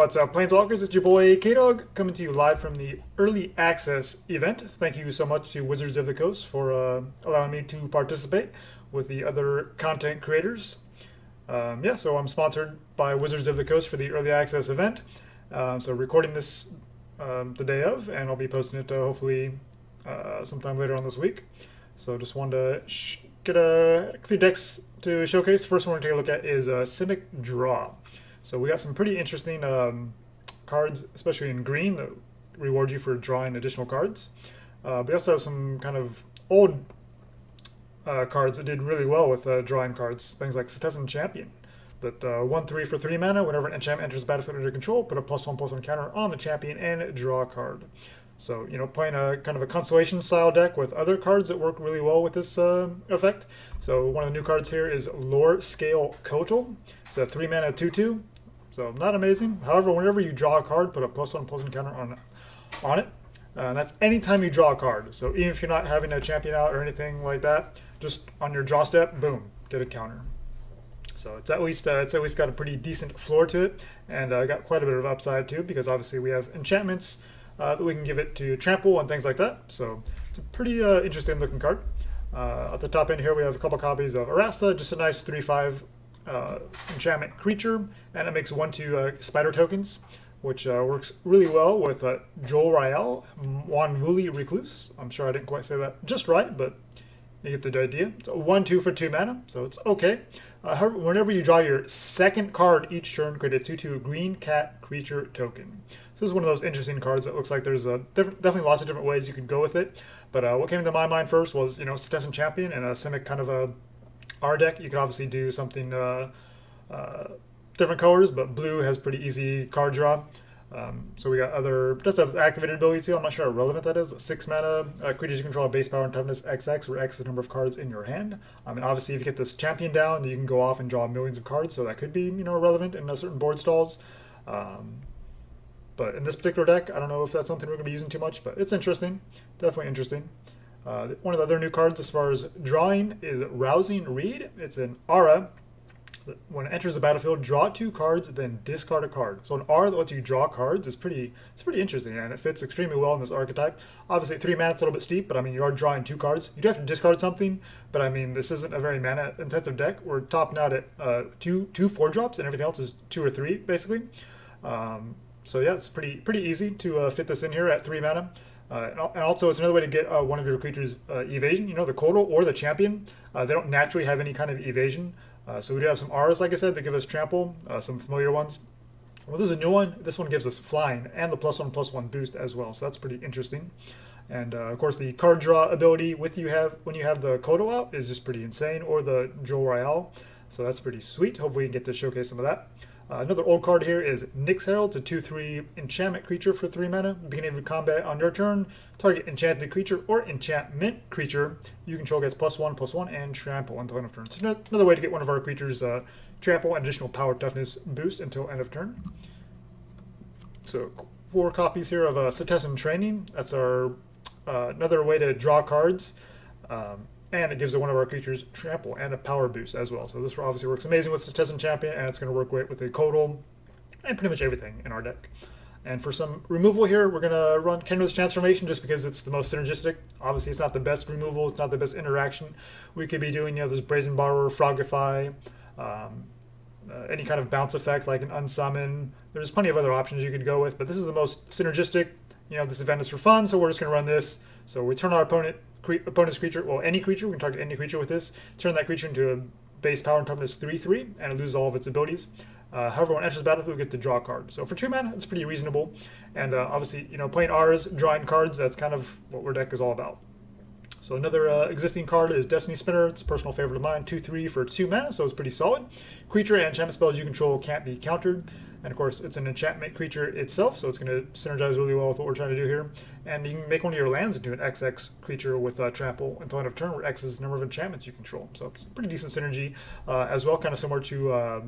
What's up, Planeswalkers? It's your boy K-Dog coming to you live from the Early Access event. Thank you so much to Wizards of the Coast for allowing me to participate with the other content creators. So I'm sponsored by Wizards of the Coast for the Early Access event. So recording this the day of, and I'll be posting it hopefully sometime later on this week. So just wanted to get a few decks to showcase. The first one we're going to take a look at is Simic Draw. So we got some pretty interesting cards, especially in green, that reward you for drawing additional cards. We also have some kind of old cards that did really well with drawing cards. Things like Setessan Champion, that 1/3 for 3 mana. Whenever an enchantment enters the battlefield under control, put a +1/+1 counter on the champion and draw a card. So, you know, playing a kind of a constellation style deck with other cards that work really well with this effect. So one of the new cards here is Lorescale Coatl. It's a 3 mana 2/2. So not amazing. However, whenever you draw a card, put a +1/+1 counter on it. That's anytime you draw a card. So even if you're not having a champion out or anything like that, just on your draw step, boom, get a counter. So it's at least got a pretty decent floor to it, and got quite a bit of upside too, because obviously we have enchantments that we can give it to trample and things like that. So it's a pretty interesting looking card. At the top end here we have a couple copies of Arasta, just a nice 3/5 enchantment creature, and it makes 1/2 spider tokens, which works really well with Jolrael, Mwonvuli Recluse. I'm sure I didn't quite say that just right, but you get the idea. It's a 1/2 for 2 mana, so it's okay. However, whenever you draw your second card each turn, create a 2/2 green cat creature token. So this is one of those interesting cards that looks like there's definitely lots of different ways you could go with it. But what came to my mind first was, you know, Setessan Champion and a Simic kind of a R deck. You could obviously do something different colors, but blue has pretty easy card draw. So we got just has activated ability too. I'm not sure how relevant that is. 6 mana, creatures you control have base power and toughness XX, where X is the number of cards in your hand. I mean, obviously, if you get this champion down, you can go off and draw millions of cards, so that could be, you know, relevant in certain board stalls. But in this particular deck, I don't know if that's something we're going to be using too much, but it's interesting. Definitely interesting. One of the other new cards as far as drawing is Rousing Read. It's an aura. When it enters the battlefield, draw 2 cards, then discard a card. So an aura that lets you draw cards is pretty interesting, and it fits extremely well in this archetype. Obviously, 3 mana is a little bit steep, but I mean, you are drawing 2 cards. You do have to discard something, but I mean, this isn't a very mana-intensive deck. We're topping out at 2 4-drops, and everything else is 2 or 3, basically. So yeah, it's pretty easy to fit this in here at 3 mana. And also, it's another way to get one of your creatures' evasion. You know, the Coatl or the champion, they don't naturally have any kind of evasion. So we do have some R's, like I said, that give us trample, some familiar ones. Well, this is a new one. This one gives us flying and the +1/+1 boost as well. So that's pretty interesting. And of course, the card draw ability when you have the Coatl out is just pretty insane, or the Jolrael. So that's pretty sweet. Hopefully, we can get to showcase some of that. Another old card here is Nyx Herald. It's a 2/3 enchantment creature for 3 mana. Beginning of combat on your turn, target enchanted creature or enchantment creature you control gets +1/+1 and trample until end of turn. So another way to get one of our creatures trample and additional power toughness boost until end of turn. So 4 copies here of Setessan Training. That's our another way to draw cards. And it gives one of our creatures trample and a power boost as well. So this obviously works amazing with Setessan Champion, and it's going to work great with the Coatl and pretty much everything in our deck. And for some removal here, we're going to run Kenrith's Transformation just because it's the most synergistic. Obviously, it's not the best removal. It's not the best interaction. We could be doing, you know, this Brazen Borrower, Frogify, any kind of bounce effect like an Unsummon. There's plenty of other options you could go with, but this is the most synergistic. You know, this event is for fun, so we're just going to run this. So we turn our opponent's creature, well, any creature, we can target any creature with this, turn that creature into a base power and toughness 3/3, and it loses all of its abilities. However, when it enters the battlefield, we get to draw a card. So for 2 mana, it's pretty reasonable. And obviously, you know, playing R's, drawing cards, that's kind of what our deck is all about. So another existing card is Destiny Spinner. It's a personal favorite of mine, 2/3 for 2 mana, so it's pretty solid. Creature and enchantment spells you control can't be countered. And of course, it's an enchantment creature itself, so it's going to synergize really well with what we're trying to do here. And you can make one of your lands into an XX creature with trample until end of turn, where X is the number of enchantments you control. So it's a pretty decent synergy as well, kind of similar to our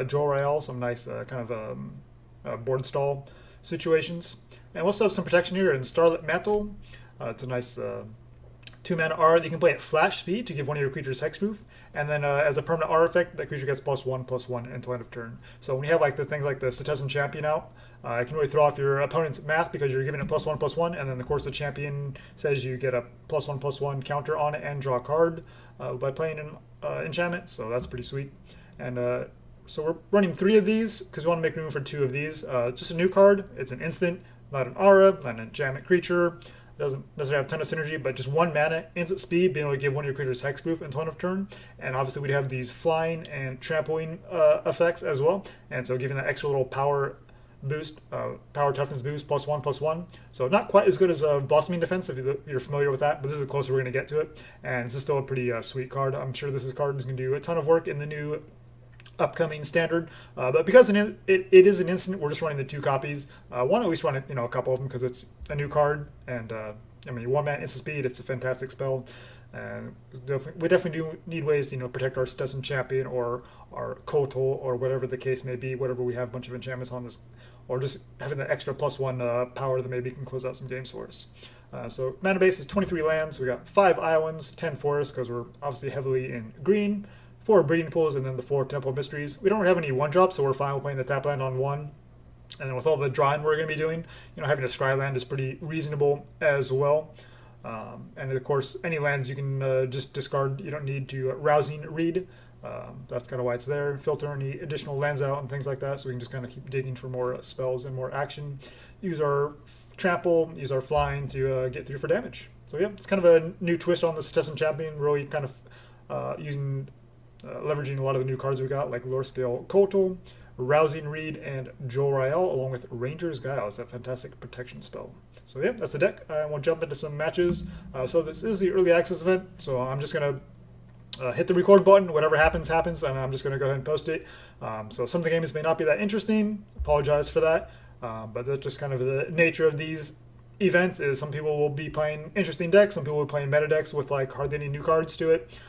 Jolrael, some nice kind of board stall situations. And we'll also have some protection here in Starlit Mantle. It's a nice 2 mana Aura that you can play at flash speed to give one of your creatures hexproof, and then as a permanent Aura effect, that creature gets +1/+1 until end of turn. So when you have like the things like the Setessan Champion out, it can really throw off your opponent's math because you're giving it +1/+1, and then of course the champion says you get a +1/+1 counter on it and draw a card by playing an enchantment. So that's pretty sweet. And so we're running 3 of these because we want to make room for 2 of these. Just a new card. It's an instant, not an aura, not an enchantment creature. Doesn't have a ton of synergy, but just 1 mana, instant speed, being able to give one of your creatures hexproof until end of turn. And obviously we'd have these flying and trampling effects as well. And so giving that extra little power boost, power toughness boost, +1/+1. So not quite as good as a Blossoming Defense if you're familiar with that, but this is the closer we're going to get to it. And this is still a pretty sweet card. I'm sure this card is going to do a ton of work in the new upcoming standard, but because it is an instant, we're just running the 2 copies. One at least run a couple of them because it's a new card, and I mean 1 mana instant speed. It's a fantastic spell, and we definitely do need ways to protect our Setessan Champion or our Coatl or whatever the case may be. Whatever we have a bunch of enchantments on this, or just having that extra +1 power that maybe can close out some games for us. So mana base is 23 lands. We got 5 islands, 10 forests because we're obviously heavily in green. 4 breeding pools, and then the 4 temple mysteries. We don't have any 1-drops, so we're fine with playing the tap land on 1. And then with all the drawing we're going to be doing, having a scry land is pretty reasonable as well. And of course, any lands you can just discard. You don't need to Rousing Read. That's kind of why it's there. Filter any additional lands out and things like that, so we can just kind of keep digging for more spells and more action. Use our trample, use our flying to get through for damage. So yeah, it's kind of a new twist on the Setessan Champion, really kind of leveraging a lot of the new cards we got, like Lorescale Coatl, Rousing Read, and Jolrael, along with Ranger's Guile. It's a fantastic protection spell. So yeah, that's the deck. We'll jump into some matches. So this is the early access event, so I'm just going to hit the record button. Whatever happens, happens, and I'm just going to go ahead and post it. So some of the games may not be that interesting. Apologize for that, but that's just kind of the nature of these events. Is some people will be playing interesting decks, some people will be playing meta decks with like hardly any new cards to it.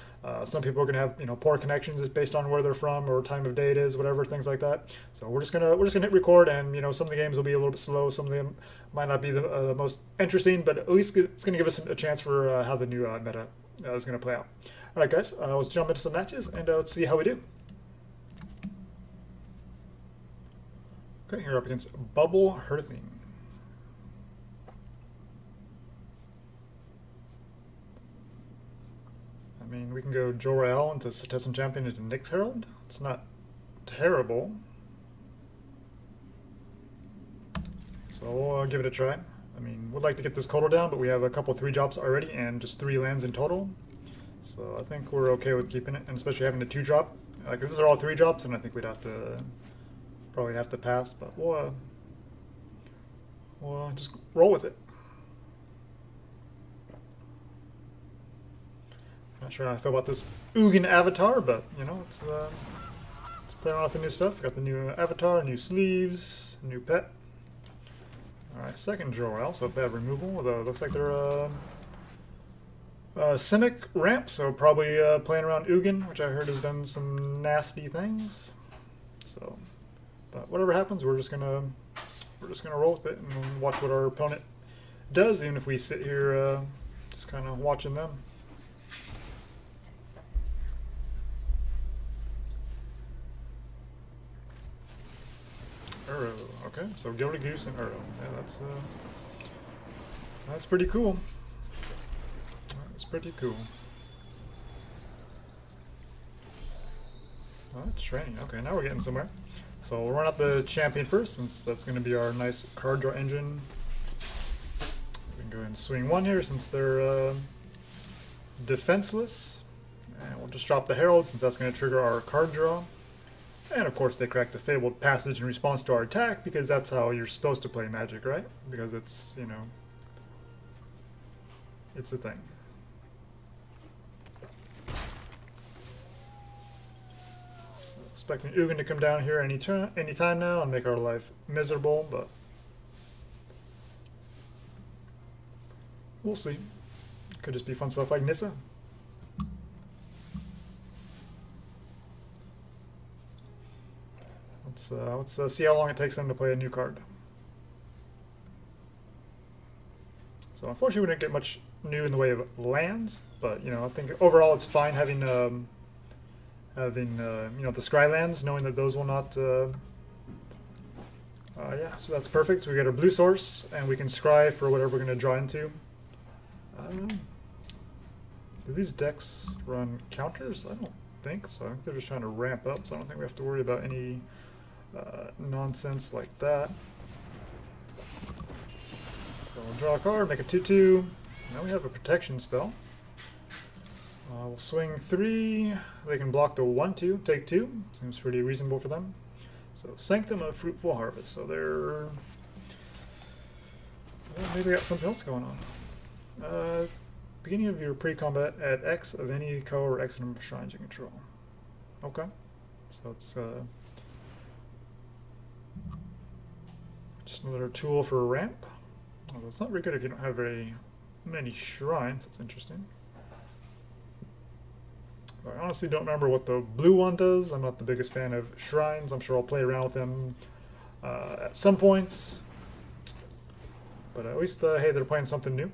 Some people are going to have poor connections based on where they're from or time of day it is, whatever, things like that. So we're just gonna hit record, and some of the games will be a little bit slow. Some of them might not be the most interesting, but at least it's going to give us a chance for how the new meta is going to play out. All right, guys, let's jump into some matches and let's see how we do. Okay, here up against Bubble Hearthing. I mean, we can go Jolrael into Setessan Champion into Nyx Herald. It's not terrible. So we'll give it a try. I mean, we'd like to get this Coatl down, but we have a couple 3-drops already and just 3 lands in total. So I think we're okay with keeping it, and especially having a 2-drop. Like if these are all 3-drops, then I think we'd probably have to pass, but we'll just roll with it. Not sure how I feel about this Ugin avatar, but it's playing around with the new stuff. Got the new avatar, new sleeves, new pet. All right, second Jolrael. So if they have removal, although it looks like they're Simic ramp, so probably playing around Ugin, which I heard has done some nasty things. So, but whatever happens, we're just gonna roll with it and watch what our opponent does, even if we sit here just kind of watching them. Arrow. Okay, so Gilded Goose and Arrow. Yeah, that's pretty cool. That's pretty cool. Oh, it's training. Okay, now we're getting somewhere. So we'll run up the champion first, since that's going to be our nice card draw engine. We can go ahead and swing 1 here, since they're defenseless. And we'll just drop the Herald, since that's going to trigger our card draw. And of course they crack the Fabled Passage in response to our attack, because that's how you're supposed to play Magic, right? Because it's, it's a thing. So expecting Ugin to come down here anytime now and make our life miserable, but we'll see. Could just be fun stuff like Nissa. Let's see how long it takes them to play a new card. So unfortunately we didn't get much new in the way of lands, but you know, I think overall it's fine having you know, the scry lands, knowing that those will not yeah, so that's perfect. We get our blue source, and we can scry for whatever we're going to draw into. Do these decks run counters? I don't think so. I think they're just trying to ramp up, so I don't think we have to worry about any nonsense like that. So we'll draw a card, make a 2/2. Now we have a protection spell. We'll swing 3. They can block the 1/2, take 2. Seems pretty reasonable for them. So Sanctum of Fruitful Harvest. So they're maybe got something else going on. Beginning of your pre-combat at X of any color or X number of shrines you control. Okay, so it's just another tool for a ramp. Although it's not very good if you don't have very many shrines. That's interesting. I honestly don't remember what the blue one does. I'm not the biggest fan of shrines. I'm sure I'll play around with them at some point. But at least, hey, they're playing something new.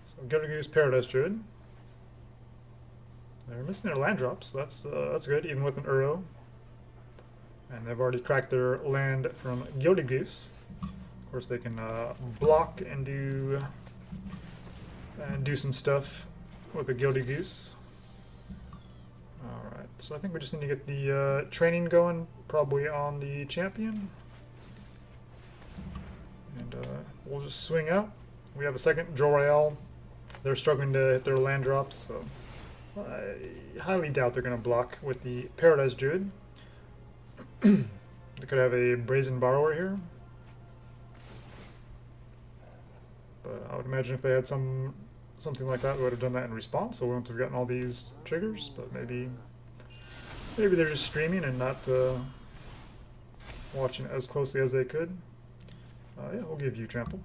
So Recluse, Paradise Druid. They're missing their land drops. That's good, even with an Uro. And they've already cracked their land from Gilded Goose. Of course, they can block and do some stuff with the Gilded Goose. Alright, so I think we just need to get the training going, probably on the champion. And we'll just swing out. We have a second Jolrael. They're struggling to hit their land drops, so I highly doubt they're going to block with the Paradise Druid. They could have a Brazen Borrower here. But I would imagine if they had something like that, we would have done that in response, so we wouldn't have gotten all these triggers. But maybe they're just streaming and not watching as closely as they could. Yeah, we'll give you Trample.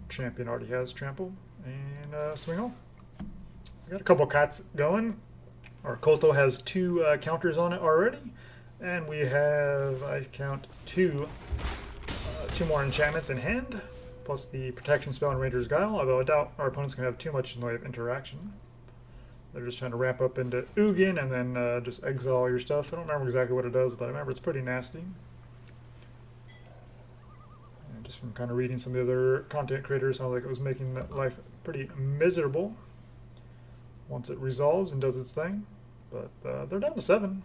Champion already has Trample. And swing on. We got a couple cats going. Our Coatl has 2 counters on it already. And we have, I count, 2 more enchantments in hand. Plus the protection spell and Ranger's Guile, although I doubt our opponents can have too much in the way of interaction. They're just trying to ramp up into Ugin and then just exile your stuff. I don't remember exactly what it does, but I remember it's pretty nasty. And just from kind of reading some of the other content creators, sounds like it was making life pretty miserable once it resolves and does its thing. But they're down to 7.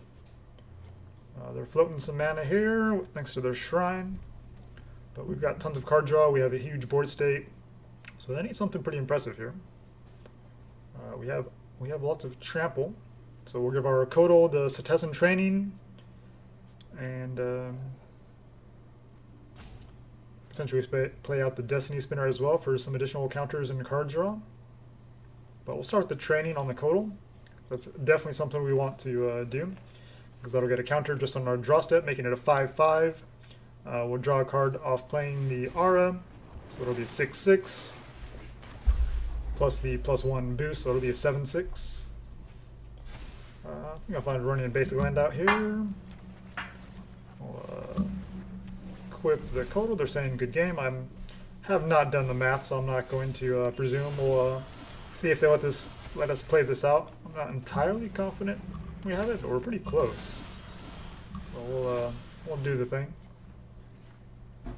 They're floating some mana here thanks to their shrine. But we've got tons of card draw, we have a huge board state, so they need something pretty impressive here. We have lots of trample, so we'll give our Coatl the Setessan Training, and potentially play out the Destiny Spinner as well for some additional counters and card draw. But we'll start with the training on the Coatl. That's definitely something we want to do, because that'll get a counter just on our draw step, making it a 5/5. We'll draw a card off playing the Aura, so it'll be a 6/6, plus the +1 boost, so it'll be a 7/6. I think I'll find running a basic land out here. We'll equip the Coatl. They're saying good game. I have not done the math, so I'm not going to presume. We'll see if they let us play this out. I'm not entirely confident we have it, but we're pretty close. So we'll do the thing.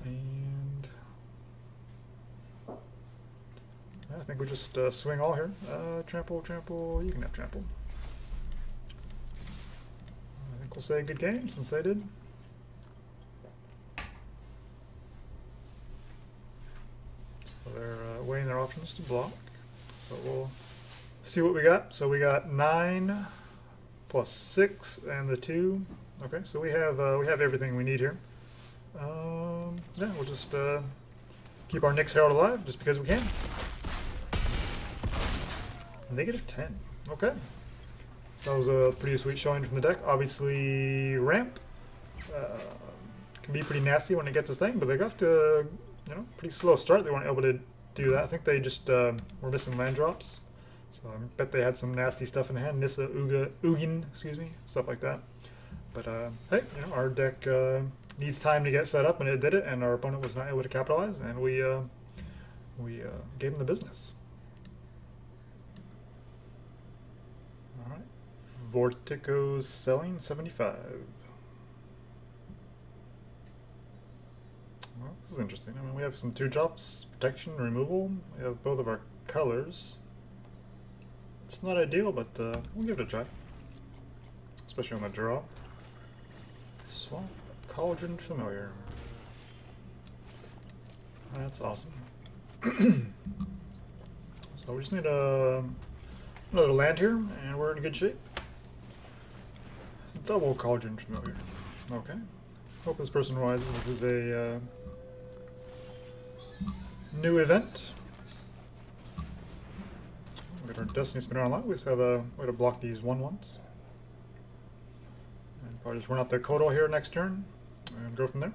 And yeah, I think we just swing all here. Trample, you can have trample. I think we'll say good game since they did. So they're weighing their options to block. So we'll see what we got. So we got 9 plus 6 and the 2. Okay, so we have everything we need here. Yeah, we'll just keep our Nyx Herald alive just because we can. -10. Okay. So that was a pretty sweet showing from the deck. Obviously, ramp can be pretty nasty when it gets this thing, but they got to, you know, pretty slow start. They weren't able to do that. I think they just were missing land drops. So I bet they had some nasty stuff in hand. Nissa, Ugin, excuse me, stuff like that. But hey, you know, our deck needs time to get set up, and it did it, and our opponent was not able to capitalize, and we gave him the business. All right, Vortico's selling 75. Well, this is interesting. I mean, we have some 2-drops, protection, removal. We have both of our colors. It's not ideal, but we'll give it a try. Especially on the draw. Swamp, Cauldron, Familiar. That's awesome. So we just need another land here, and we're in good shape. Double Cauldron, Familiar. Okay. Hope this person realizes this is a new event. We got our Destiny Spinner online. We just have a way to block these 1/1s. And probably just run out the Coatl here next turn and go from there.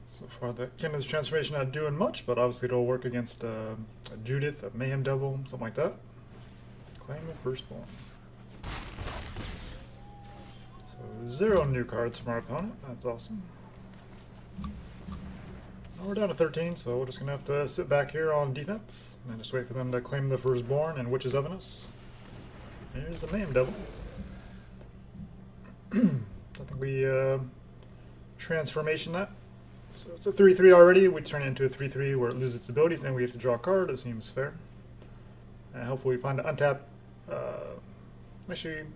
So far, the Kenrith's transformation not doing much, but obviously it'll work against a Judith, a Mayhem Devil, something like that. Claim the Firstborn. So 0 new cards from our opponent. That's awesome. Well, we're down to 13, so we're just gonna have to sit back here on defense and just wait for them to claim the Firstborn and Witches Oven us. Here's the Mayhem Devil. I think we transformation that. So it's a 3/3 already. We turn it into a 3/3 where it loses its abilities, and we have to draw a card. It seems fair. And hopefully we find an untap. Actually,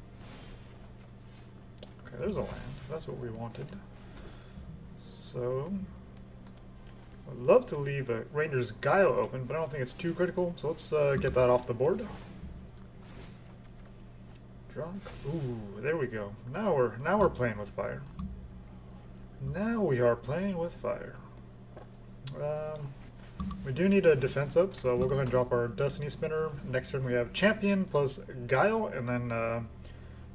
okay, there's a land. That's what we wanted. So I'd love to leave a Ranger's Guile open, but I don't think it's too critical. So let's get that off the board. Drop. Ooh, there we go. Now we're playing with fire. Now we are playing with fire. We do need a defense up, so we'll go ahead and drop our Destiny Spinner. Next turn we have Champion plus Guile, and then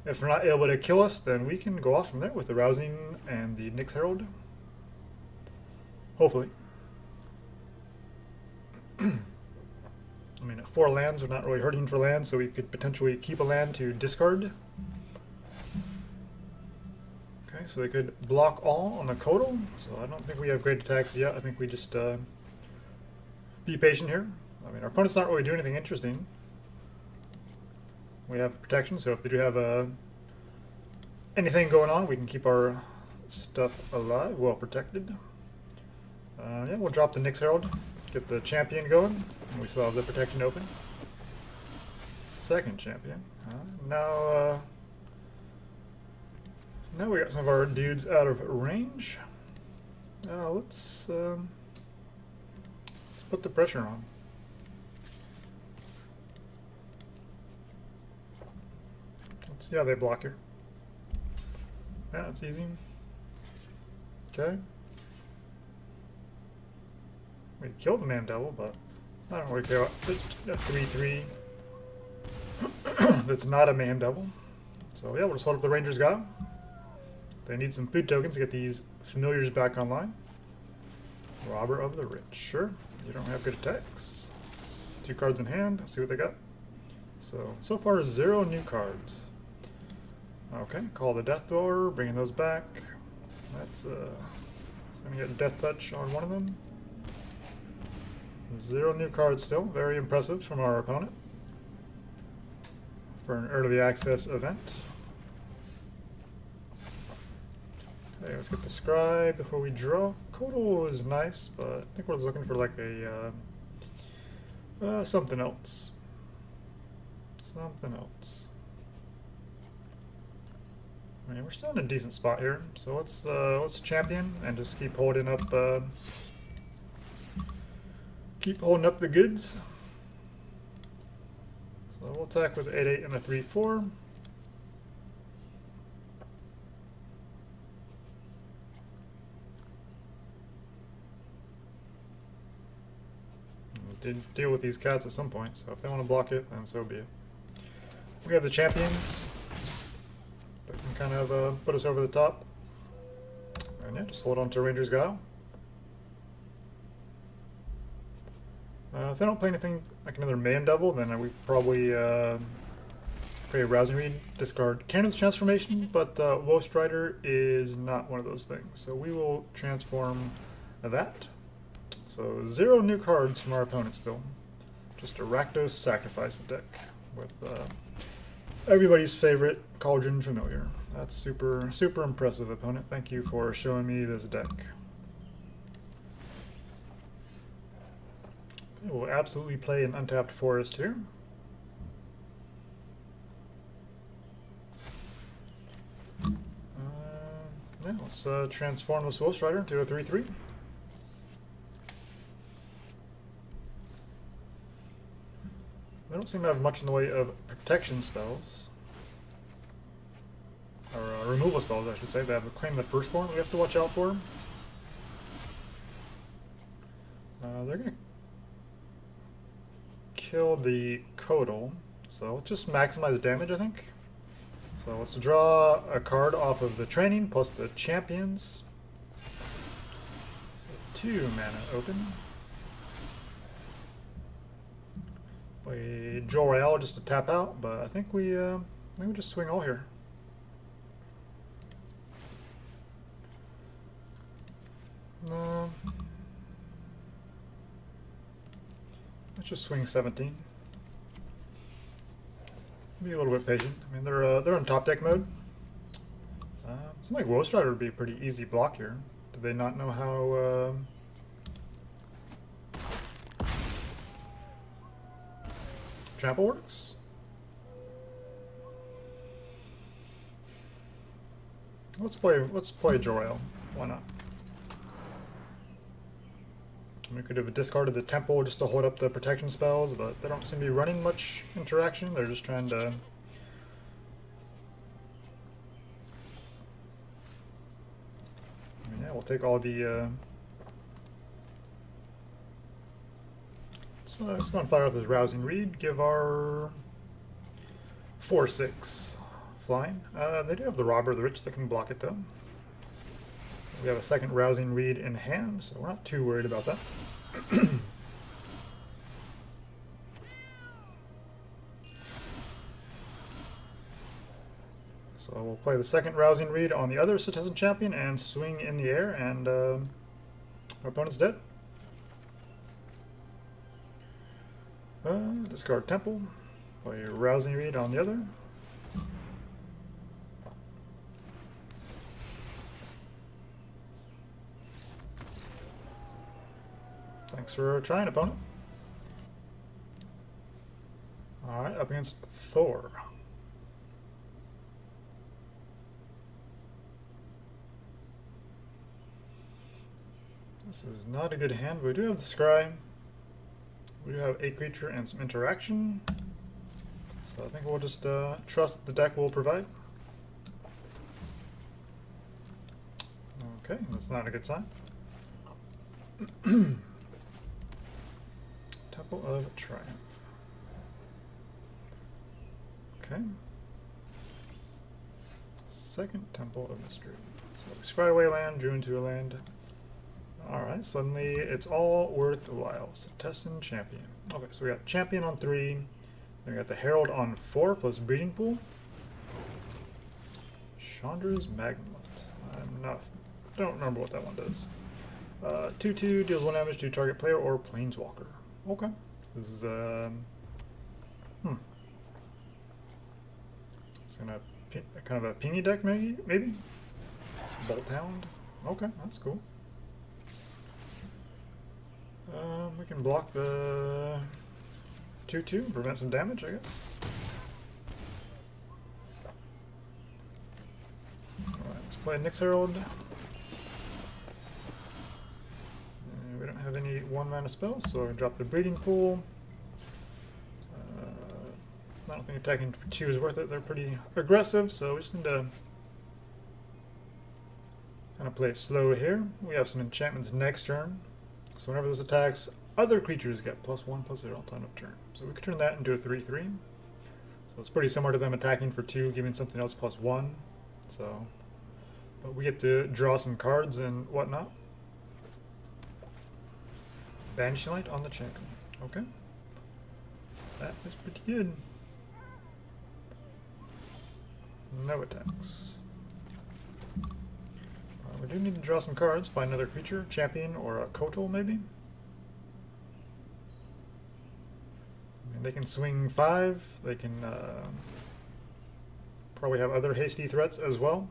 if they're not able to kill us, then we can go off from there with the Rousing and the Nyx Herald. Hopefully. I mean, 4 lands are not really hurting for lands, so we could potentially keep a land to discard. Okay, so they could block all on the Coatl, so I don't think we have great attacks yet. I think we just be patient here. I mean, our opponent's not really doing anything interesting. We have protection, so if they do have anything going on, we can keep our stuff alive, well protected. Yeah, we'll drop the Nyx Herald, get the Champion going, and we still have the protection open. Second Champion. Now we got some of our dudes out of range. Let's put the pressure on. Let's see how they block here. Yeah, it's easy. Okay. We killed the Man Devil, but I don't really care about a 3/3 that's not a Man Devil. So yeah, we'll just hold up the Ranger's Guile. They need some food tokens to get these familiars back online. Robber of the Rich. Sure, you don't have good attacks. 2 cards in hand. Let's see what they got. So far 0 new cards. Okay, call the Death Dweller, bringing those back. That's gonna get Death Touch on one of them. 0 new cards still. Very impressive from our opponent for an early access event. Okay, let's get the Scribe before we draw. Coatl is nice, but I think we're looking for like a something else. Something else. I mean, we're still in a decent spot here, so let's Champion and just keep holding up. Keep holding up the goods. So we'll attack with 8/8 and a 3/4. Did deal with these cats at some point, so if they want to block it, then so be it. We have the Champions that can kind of put us over the top. And yeah, just hold on to Ranger's Guile. If they don't play anything like another Man Devil, then we probably play Rousing Read, discard Kenrith's transformation, but Woe Strider is not one of those things. So we will transform that. So 0 new cards from our opponent still. Just a Rakdos Sacrifice deck with everybody's favorite Cauldron Familiar. That's super impressive, opponent. Thank you for showing me this deck. We'll absolutely play an untapped Forest here. Yeah, let's transform this Woe Strider into a 3/3. They don't seem to have much in the way of protection spells. Or removal spells, I should say. They have a Claim the Firstborn that we have to watch out for. They're going to kill the Coatl, so let's just maximize damage, I think. So let's draw a card off of the Training plus the Champions. So 2 mana open. Play Jolrael just to tap out, but I think we just swing all here. Let's just swing 17. Be a little bit patient. I mean, they're in top deck mode. Seems like Woe Strider would be a pretty easy block here. Do they not know how Trample works? Let's play Jolrael. Why not? We could have discarded the Temple just to hold up the protection spells, but they don't seem to be running much interaction. They're just trying to... I mean, yeah, we'll take all the... let's go and fire off this Rousing Read. Give our 4/6 flying. They do have the Robber of the Rich that can block it though. We have a second Rousing Read in hand, so we're not too worried about that. So we'll play the second Rousing Read on the other Setessan Champion and swing in the air, and our opponent's dead. Discard Temple, play Rousing Read on the other. Thanks for trying, opponent. Alright, up against Thor. This is not a good hand, but we do have the Scry. We do have a creature and some interaction. So I think we'll just trust that the deck will provide. Okay, that's not a good sign. Temple of Triumph. Okay. Second Temple of Mystery. So we scry away land, drew into a land. Alright, suddenly it's all worthwhile. Setessan Champion. Okay, so we got Champion on 3. Then we got the Herald on 4 plus Breeding Pool. Chandra's Magmut. Don't remember what that one does. 2/2 deals 1 damage to target player or planeswalker. Okay. This is it's gonna kind of a pingy deck maybe? Bolt Hound. Okay, that's cool. We can block the 2/2 and prevent some damage, I guess. Alright, let's play Nyx Herald. We don't have any 1 mana spells, so I drop the Breeding Pool. I don't think attacking for 2 is worth it. They're pretty aggressive, so we just need to kind of play it slow here. We have some enchantments next turn. So whenever this attacks, other creatures get +1/+0 on of turn. So we could turn that into a 3/3. So it's pretty similar to them attacking for 2, giving something else +1. So, but we get to draw some cards and whatnot. Banishing Light on the Champion. Okay. That is pretty good. No attacks. We do need to draw some cards, find another creature, champion, or a Coatl maybe. I mean, they can swing 5, they can probably have other hasty threats as well.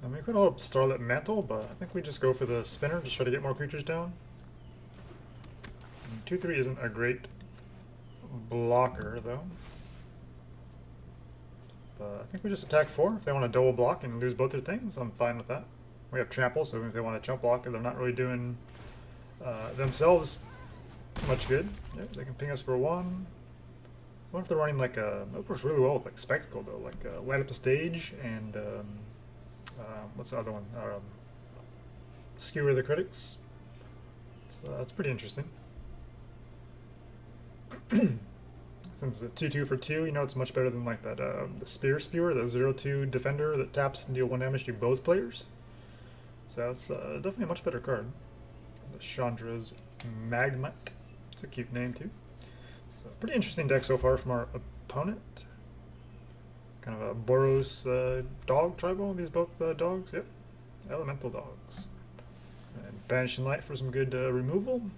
I mean, we could hold up Starlit Mantle, but I think we just go for the spinner, just try to get more creatures down. 2/3 isn't a great blocker though. But I think we just attack 4. If they want to double block and lose both their things, I'm fine with that. We have trample, so if they want to jump block, they're not really doing themselves much good. Yep, they can ping us for 1. I wonder if they're running like a... That works really well with like Spectacle though, like light up the stage and what's the other one? Skewer the critics. So that's pretty interesting. Since it's a 2/2 for 2, you know it's much better than like that the Spear Spewer, the 0/2 defender that taps and deal 1 damage to both players. So that's definitely a much better card. The Chandra's Magmat. It's a cute name too. So pretty interesting deck so far from our opponent. Kind of a Boros dog tribal. These both dogs. Yep, elemental dogs. And Banishing Light for some good removal.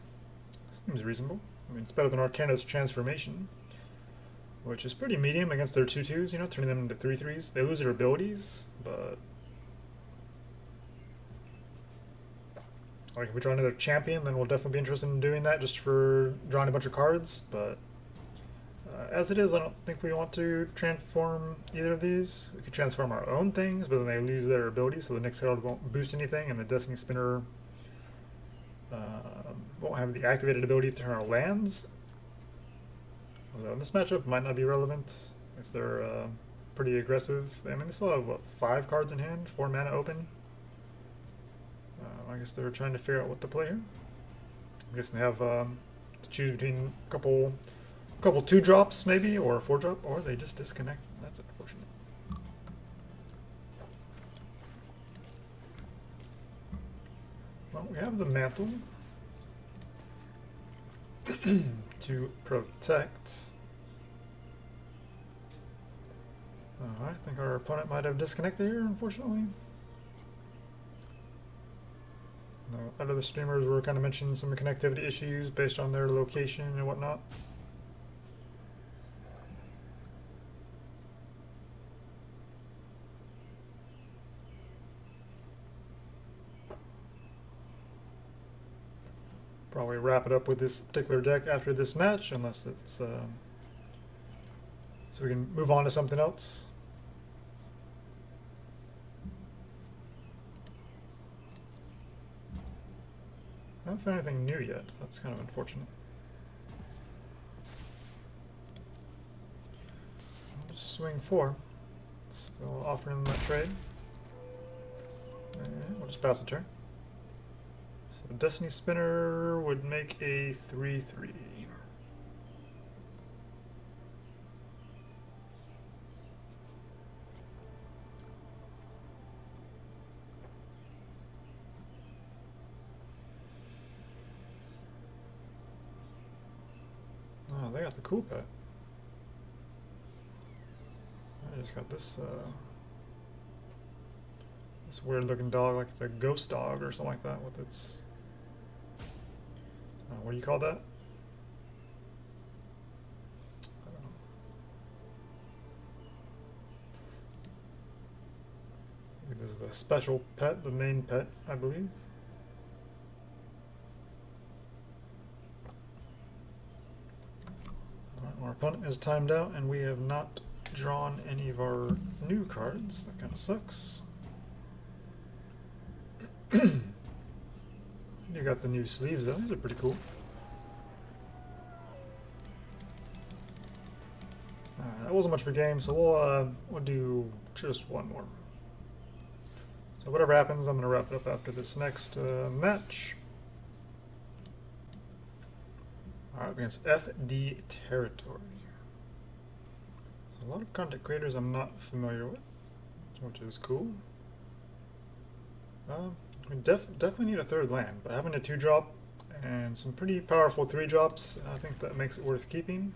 Seems reasonable. I mean, it's better than Arcana's Transformation, which is pretty medium against their 2/2s, you know, turning them into 3/3s. They lose their abilities, but like if we draw another champion, then we'll definitely be interested in doing that just for drawing a bunch of cards. But as it is, I don't think we want to transform either of these. We could transform our own things, but then they lose their abilities, so the Nyx Herald won't boost anything, and the Destiny Spinner won't have the activated ability to turn our lands. Although this matchup might not be relevant if they're pretty aggressive. I mean, they still have, what, 5 cards in hand, 4 mana open. I guess they're trying to figure out what to play here. I guess they have to choose between a couple 2-drops maybe, or a 4-drop, or they just disconnect. That's unfortunate. Well, we have the Mantle to protect. I think our opponent might have disconnected here, unfortunately. No, other the streamers were kind of mentioning some connectivity issues based on their location and whatnot. Probably wrap it up with this particular deck after this match, unless it's so we can move on to something else. I haven't found anything new yet. That's kind of unfortunate. I'll just swing 4. Still offering that trade. And we'll just pass the turn. So Destiny Spinner would make a 3/3. Oh, they got the cool pet. I just got this this weird looking dog, like it's a ghost dog or something like that with its what do you call that? I don't know. I think this is the special pet, the main pet, I believe. Our opponent has timed out, and we have not drawn any of our new cards. That kind of sucks. You got the new sleeves though. These are pretty cool. That wasn't much for game, so we'll do just one more. So whatever happens, I'm gonna wrap it up after this next match. Alright, against FD Territory. So a lot of content creators I'm not familiar with, which is cool. We definitely need a 3rd land, but having a 2-drop and some pretty powerful 3-drops. I think that makes it worth keeping.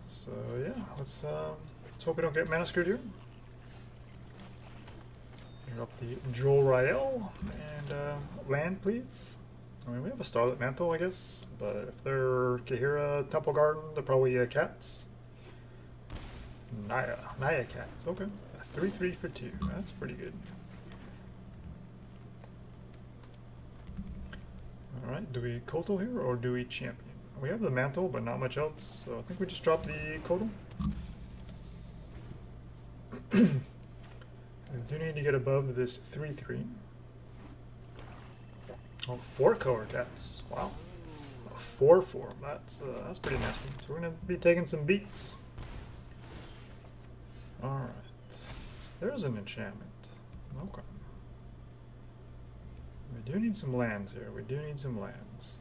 So yeah, let's hope we don't get mana screwed here. Drop the Jolrael and land, please. I mean, we have a Starlit Mantle, I guess, but if they're Kahira, Temple Garden, they're probably cats. Naya cats, okay. 3/3 for 2, that's pretty good. Alright, do we Coatl here or do we Champion? We have the Mantle, but not much else, so I think we just drop the Coatl. We do need to get above this 3/3. Oh, 4 color cats. Wow. 4/4. That's pretty nasty. So we're gonna be taking some beats. Alright. So there's an enchantment. Okay. We do need some lands here. We do need some lands.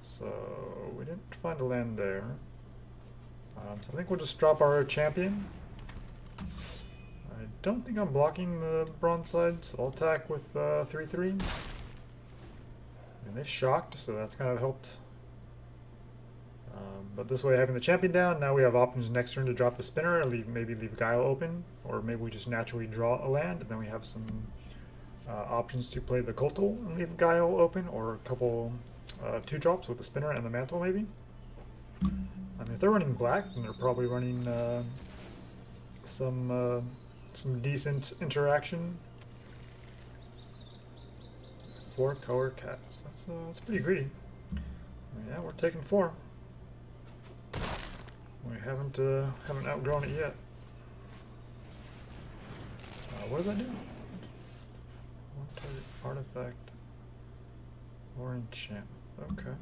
So we didn't find a land there. So I think we'll just drop our champion. I don't think I'm blocking the bronze side, so I'll attack with 3/3. And they've shocked, so that's kind of helped. But this way, having the champion down, now we have options next turn to drop the spinner, or maybe leave Guile open, or maybe we just naturally draw a land, and then we have some options to play the Coatl and leave Guile open, or a couple 2-drops with the spinner and the mantle, maybe. I mean, if they're running black, then they're probably running some decent interaction. 4 color cats. That's pretty greedy. Yeah, we're taking 4. We haven't outgrown it yet. What does that do? 1 target artifact or enchantment. Okay.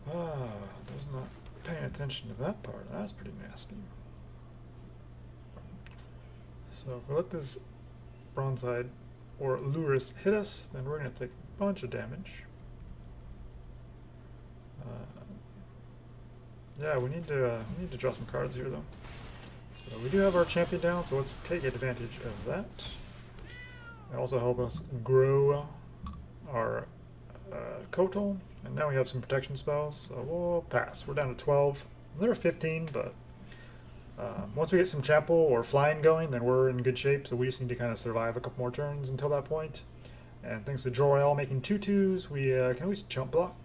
Does not paying attention to that part. That's pretty nasty. So if we let this bronze-eyed or Lurus hit us, then we're going to take a bunch of damage. Yeah, we need to draw some cards here, though. So we do have our champion down, so let's take advantage of that. It'll also help us grow our Coatl, and now we have some protection spells, so we'll pass. We're down to 12. There are 15, but once we get some trample or flying going, then we're in good shape, so we just need to kind of survive a couple more turns until that point. And thanks to Jolrael making 2/2s, we can at least jump block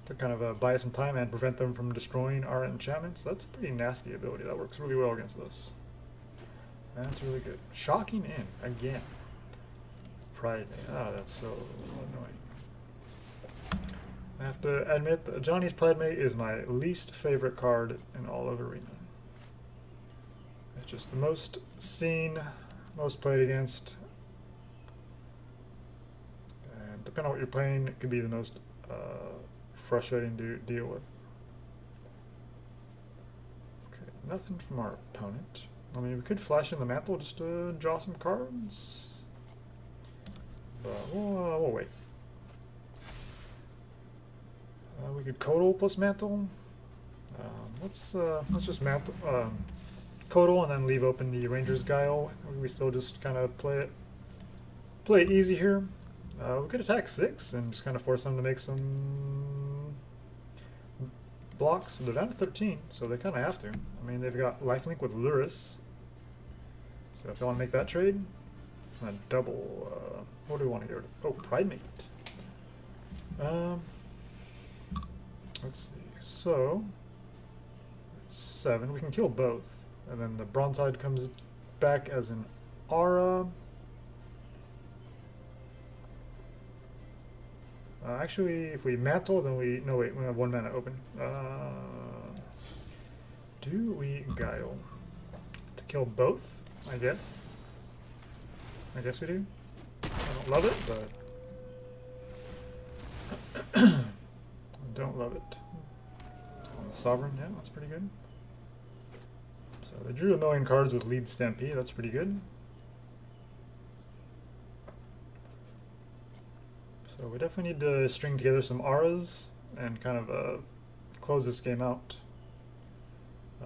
to kind of buy some time and prevent them from destroying our enchantments. That's a pretty nasty ability. That works really well against us. That's really good. Shocking in, again. Pride May. Ah, that's so annoying. I have to admit that Johnny's Pride May is my least favorite card in all of Arena. It's just the most seen, most played against. And depending on what you're playing, it could be the most frustrating to deal with. Okay, nothing from our opponent. I mean, we could flash in the mantle just to draw some cards. But we'll wait. We could Coatl plus mantle. Let's just mantle Coatl and then leave open the Ranger's Guile. We still just kind of play it easy here. We could attack 6 and just kind of force them to make some blocks. They're down to 13, so they kind of have to. I mean, they've got lifelink with Lurus, so if they want to make that trade, then double. What do we want to get rid of? Oh, Pride Mate. Let's see. So it's 7. We can kill both, and then the bronze-eyed comes back as an Aura. Actually, if we mantle, then we... No, wait, we have 1 mana open. Do we Guile? To kill both, I guess. I guess we do. I don't love it, but... I don't love it. On the Sovereign, yeah, that's pretty good. So they drew 1,000,000 cards with Lead Stampede, that's pretty good. So we definitely need to string together some auras and kind of close this game out.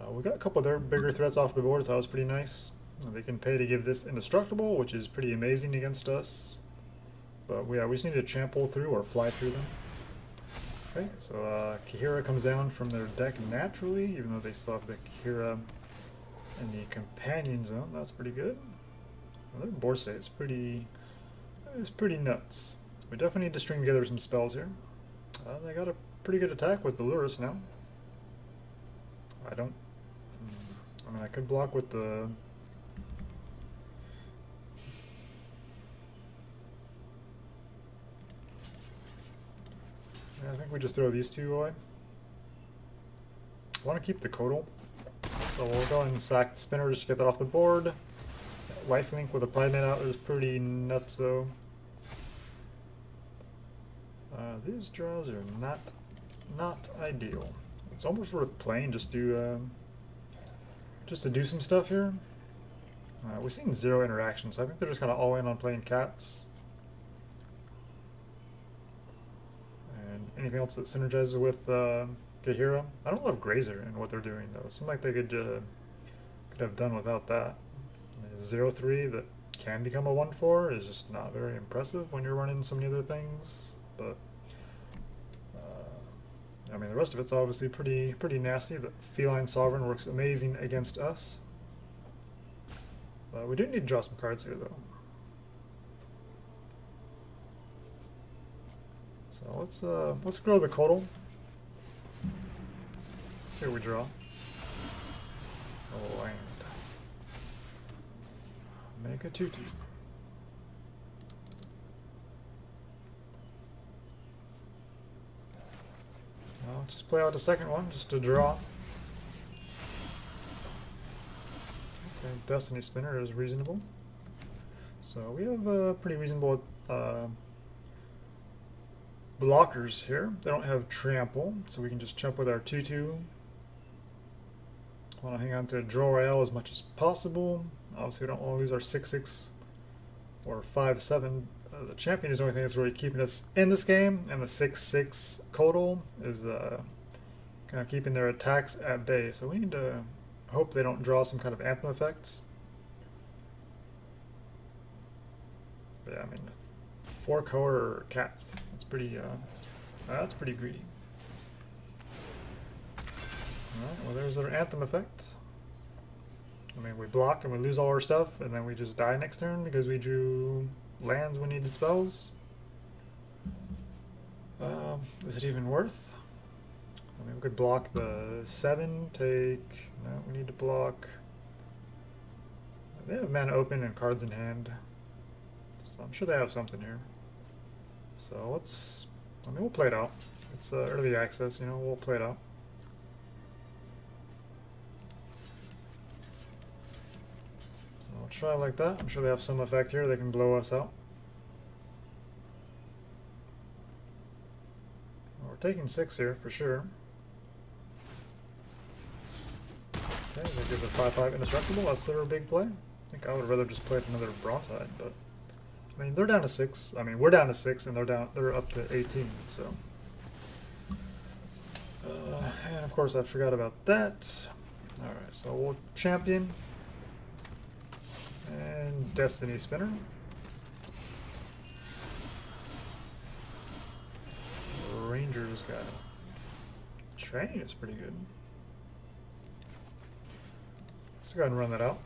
We got a couple of their bigger threats off the board, so that was pretty nice. They can pay to give this indestructible, which is pretty amazing against us. But yeah, we just need to trample through or fly through them. Okay, so Kahira comes down from their deck naturally, even though they still have the Kahira in the companion zone. That's pretty good. Well, their Borsay is pretty nuts. So we definitely need to string together some spells here. They got a pretty good attack with the Lurus now. I mean, I could block with the... Yeah, I think we just throw these two away. I want to keep the Coatl. So we'll go and sack the spinner just to get that off the board. Lifelink with a Pride Man out is pretty nuts though. These draws are not ideal. It's almost worth playing just to do some stuff here. We've seen 0 interaction, so I think they're just kind of all in on playing cats. And anything else that synergizes with Kahira. I don't love Grazer and what they're doing though. It seems like they could have done without that. 0-3 that can become a 1-4 is just not very impressive when you're running so many other things. But I mean, the rest of it's obviously pretty nasty. The Feline Sovereign works amazing against us. We do need to draw some cards here, though. So let's grow the Coatl. See what we draw. Oh, land. Make a 2/2. I'll just play out the second one, just to draw. Okay, Destiny Spinner is reasonable. So we have pretty reasonable blockers here. They don't have Trample, so we can just jump with our 2/2. Want to hang on to Jolrael as much as possible. Obviously, we don't want to lose our 6/6 or 5/7. The champion is the only thing that's really keeping us in this game, and the 6/6 Coatl is kind of keeping their attacks at bay. So we need to hope they don't draw some kind of Anthem effects. But yeah, I mean, 4 color cats. That's pretty greedy. Alright, well there's our Anthem effect. I mean, we block and we lose all our stuff, and then we just die next turn because we drew lands when needed spells. Is it even worth? I mean, we could block the 7, take... No, we need to block... They have mana open and cards in hand. So I'm sure they have something here. So let's... I mean, we'll play it out. It's early access, you know, we'll play it out. So I'll try like that. I'm sure they have some effect here. They can blow us out. Well, we're taking 6 here for sure. Okay, they give the 5/5 indestructible. That's their big play. I think I would rather just play another broadside, but I mean, they're down to 6. I mean, we're down to 6, and they're up to 18. So, and of course, I forgot about that. All right, so we'll champion and Destiny Spinner. Rangers got Training is pretty good. Let's go ahead and run that out.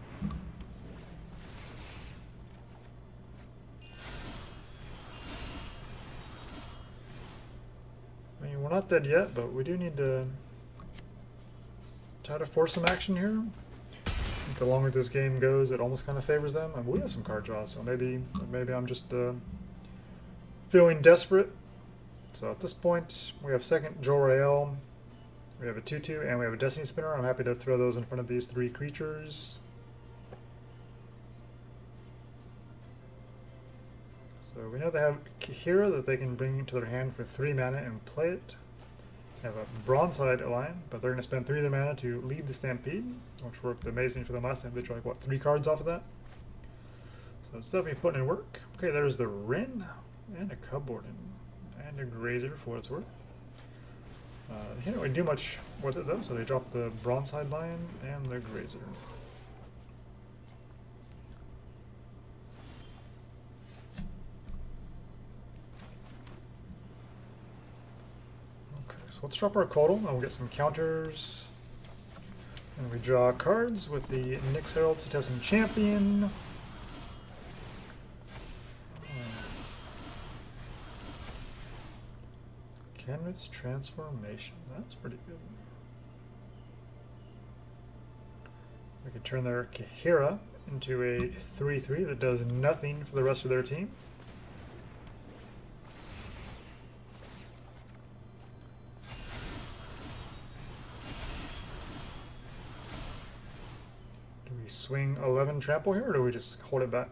I mean, we're not dead yet, but we do need to try to force some action here. The longer this game goes, it almost kind of favors them. I mean, we have some card draws, so maybe I'm just feeling desperate. So at this point, we have second Jolrael, we have a 2/2, and we have a Destiny Spinner. I'm happy to throw those in front of these 3 creatures. So we know they have Kahira that they can bring to their hand for 3 mana and play it. They have a Broadside Lion, but they're going to spend 3 of their mana to lead the Stampede, which worked amazing for them last time. They drew like, what, 3 cards off of that? So it's definitely putting in work. Okay, there's the Rin, and a Cupboard, and a Grazer for what it's worth. They can't really do much with it though, so they dropped the Broadside Lion and the Grazer. So let's drop our Coatl and we'll get some counters. And we draw cards with the Nyx Herald Setessan Champion. Kenrith's Transformation. That's pretty good. We could turn their Kahira into a 3/3 that does nothing for the rest of their team. Do we swing 11 trample here, or do we just hold it back?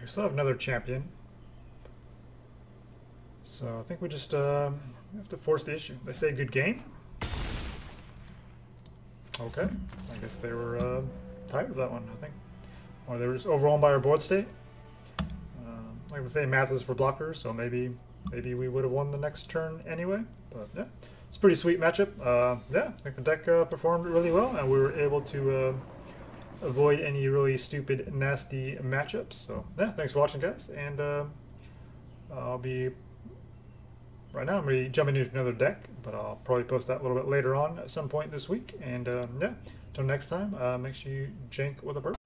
We still have another champion. So I think we just have to force the issue. They say good game. Okay, I guess they were tired of that one, I think. Or they were just overwhelmed by our board state. Like I say, math is for blockers, so maybe we would have won the next turn anyway. But yeah, it's a pretty sweet matchup. Yeah, I think the deck performed really well, and we were able to avoid any really stupid, nasty matchups. So yeah, thanks for watching, guys, and I'll be... Right now I'm going to be jumping into another deck, but I'll probably post that a little bit later on at some point this week. And yeah, until next time, make sure you jank with a purpose.